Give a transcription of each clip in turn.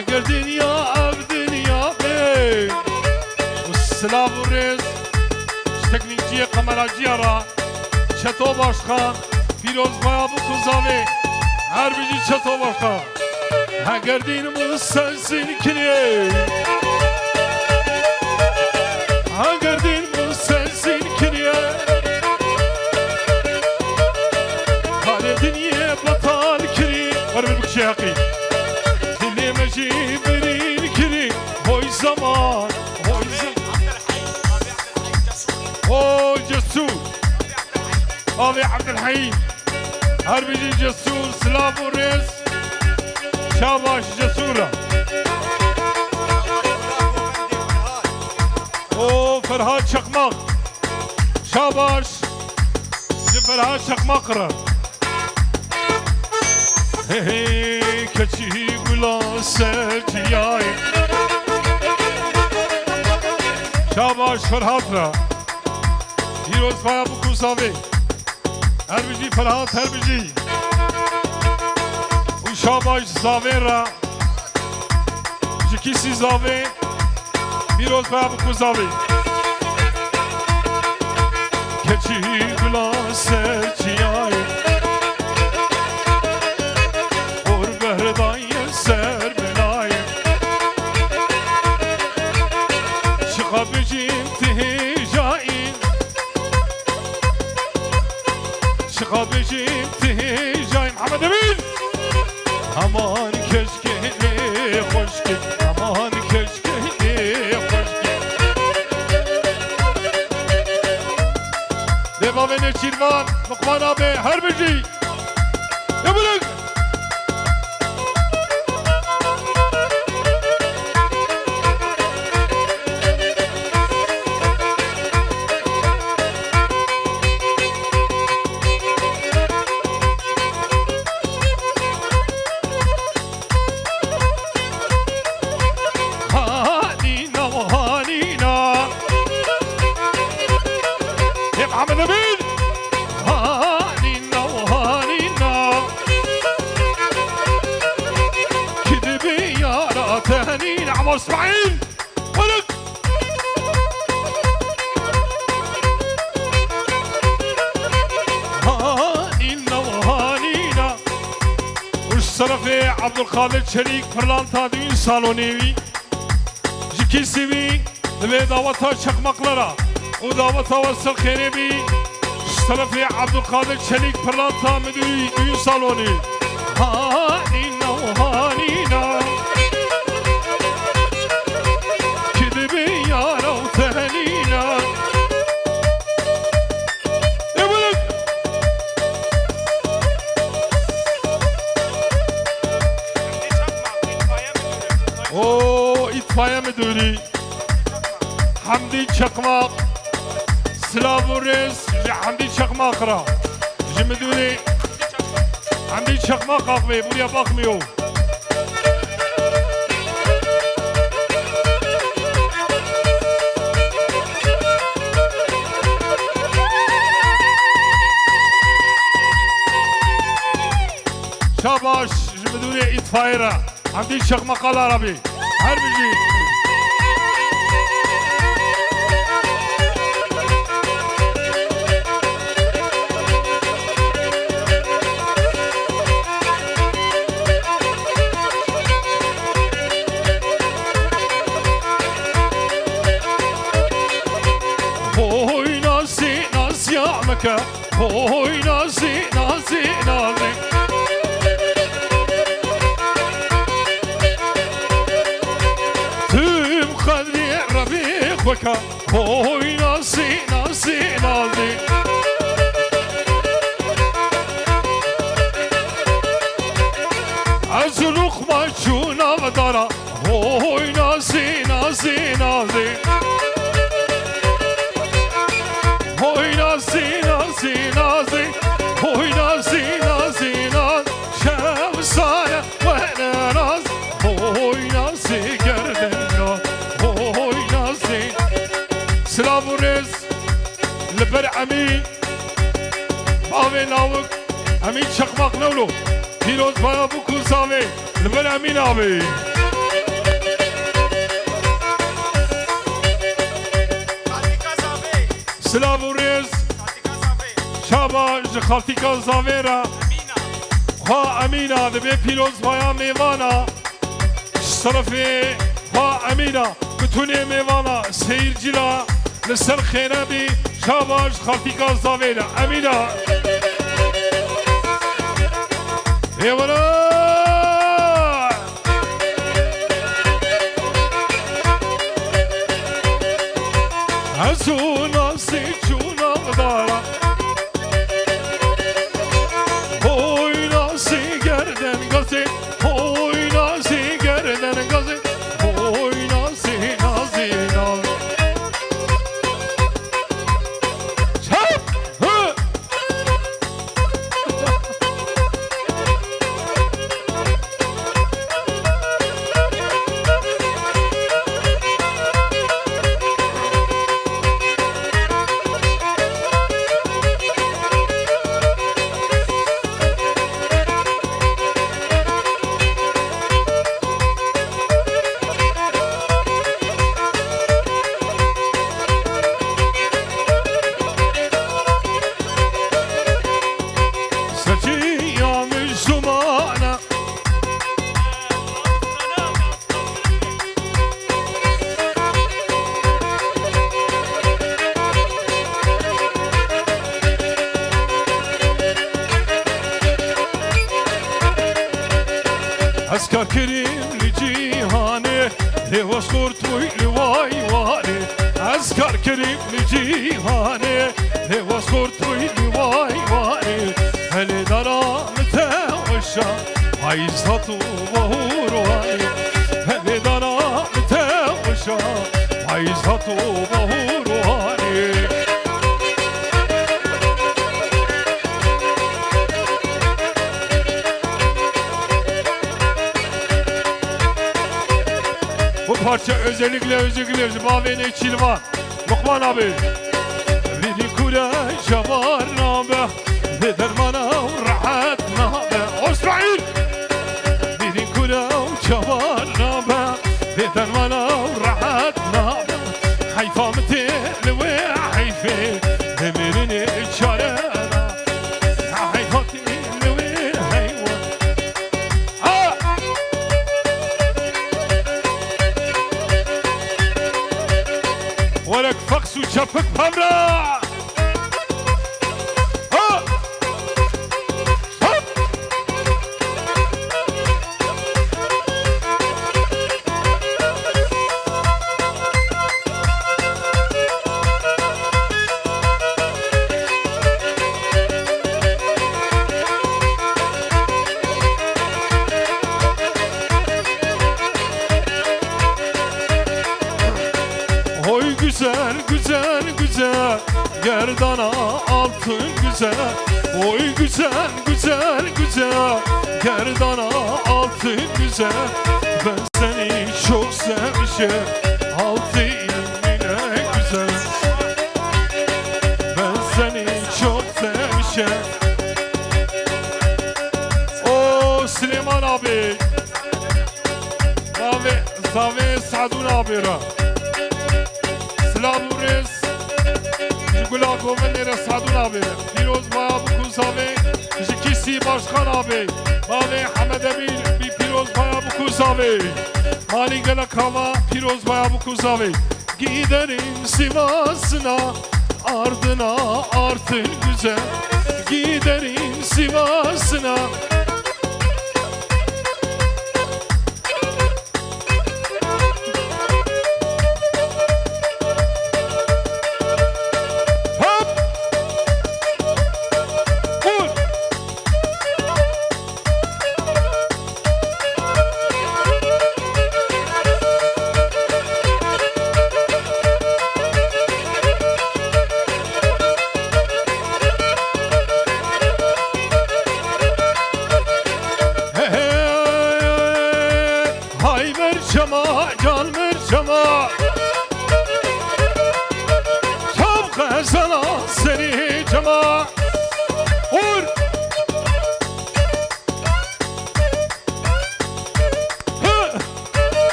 اگر دنیا اف دنیا بی و سلاف و ریز تکنیکچی قمراجی را چطور باشخان پیروز بایا بو کزاوی هر بیجی چطور باشخان اگر دینمو sensin kini اگر دینمو sensin kini حال دنیا بطال کری ورمي بكشي حقي دنيا ماشي برين كري هوي زمان هوي زمان هوي جسور أبي عبد الحي هربجي جسور سلاف وريس شاباش جسورة او فرهاد شقماق شاباش فرهاد شقماقرة هي كتشي قلا سرتياي شاباش فرهاد را هيروز فايا بكو صافي هربجي فرهاد هربجي وشاباش زاويرا جكيسي زاوي بيروز بابكو زاوي كتشي بلا سرچياي اور بهرداي سر بلاي شقابجي انتهجاي شقابجي انتهجاي محمد امين aman keşke ne hoş ki aman keşke ne hoş ki devam ene çirvan Lokman abi her birci yapılın اسماعيل ولك هانينا وهانينا والشرفي عبد القادر شريك فرلانتا دين صالونيوي جيكي سيوي دبي دعوتها شقمقلرا ودعوتها وصل خيريبي الشرفي عبد القادر شريك فرلانتا مدوي دين صالوني هانينا وهانينا itfaiye müdürü Hamdi Çakmak Slavures Hamdi Çakmak ra müdürü Hamdi Çakmak abi buraya bakmıyor Şabaş müdürü itfaiye ra Hamdi Çakmak al abi her birci Hoy nazi nazi yamaka Hoy nazi nazi nazi Baka hoy nazi nazi nazi azuluk maçuna vadara hoy nazi nazi nazi hoy nazi nazi nazi hoy nazi nazi nazi şemsaya ve naz hoy nazi gerden سلافوريز لبر عمي باوي ناوك عمي شقماق نولو بيروز بايا بوكو سامي لبر عمي نابي سلاف و ریز شابا جخالتیکا زاویرا خواه امینا دبی پیروز بایا میوانا صرفی خواه امینا بتونه میوانا سیرجیلا لسر خیره بی شابا جخالتیکا زاویرا امینا ایوانا Azuna siçuna dara Oyna sigerden gazı Oyna sigerden gazı Oyna sina zina Çap! Hı! Askar kerimli cihane Levas kurtuylu vay vane Askar kerimli cihane Levas kurtuylu vay vane Hele daramete aşa Ayzatu vahur vane Hele daramete aşa Ayzatu vahur vane Bu parça özellikle Mavene Çilvan Lokman abi Beni kule şabar nabe Ve dermana rahat nabe İsmail Beni kule şabar nabe Ve dermana rahat nabe Hayfam teli ve hayfe Demirini çare Hayfam teli ve hayfe ولك فقس وشفك بحمراء Oy güzel güzel güzel Gerdana altın güzel Oy güzel güzel güzel Gerdana altın güzel Ben seni çok sevmişim Altın yine güzel Ben seni çok sevmişim O Süleyman abi Zave Sadun abi ra سلام و رز جگولا گومنی را سادون آبی پیروز بایا بکن زاوی جکیسی باشخان آبی مالی حمد امین بی پیروز بایا بکن زاوی مالی گل کاما پیروز بایا بکن زاوی Giderim Sivas'ına ardına artık güzel Giderim Sivas'ına Merçama, can merçama Çabuk sana seni cama Vur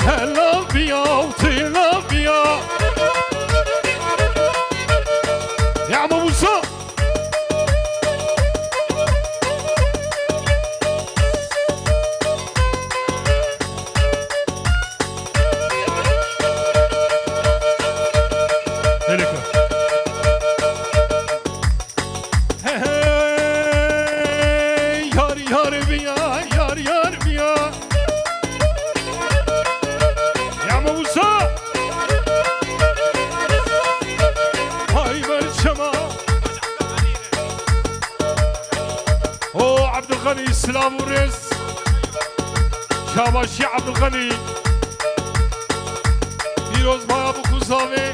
Helal bir yav tıyla عبد الغني سلام ورز شاباشی عبد الغنی پیروز بایا بو کوزاوی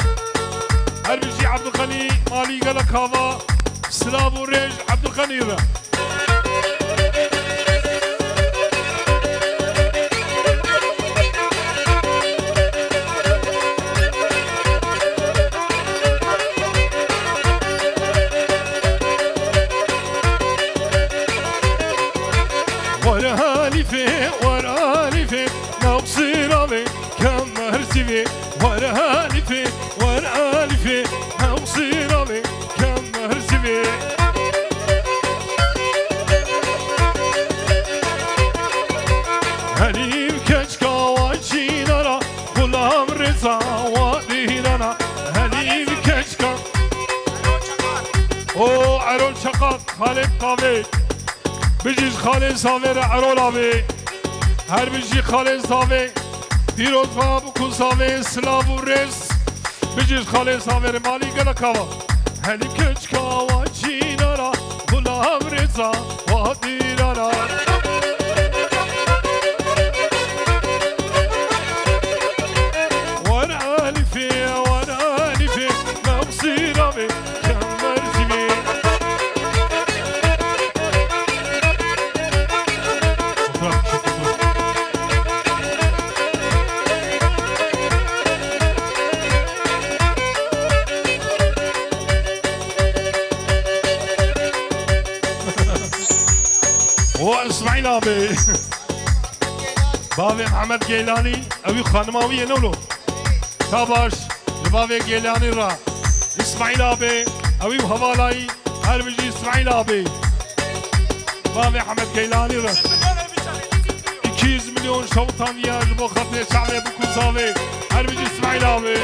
هر بیجی عبد الغنی مالی گله کاوا سلام ورز عبد الغنی را عرول شقاق خالد قاوي بيجيش خالد صافي عرول ابي هر بيجي خالد صافي بيروز بابو كون صافي سلاف ورز بيجيش خالد صافي مالي قلقاوا هلي كنش كاوا جينارا غلام رزا واديرارا وانا الفي نفسي رامي اسماعيل ابي بابي محمد جيلاني ابي خانماوي نولو تاباش بابي جيلاني را اسماعيل ابي ابي حوالاي هر بيجي اسماعيل ابي بابي محمد جيلاني را 200 milyon şovtan yer bu xatı şahı bu kuzavi her biri İsmail abi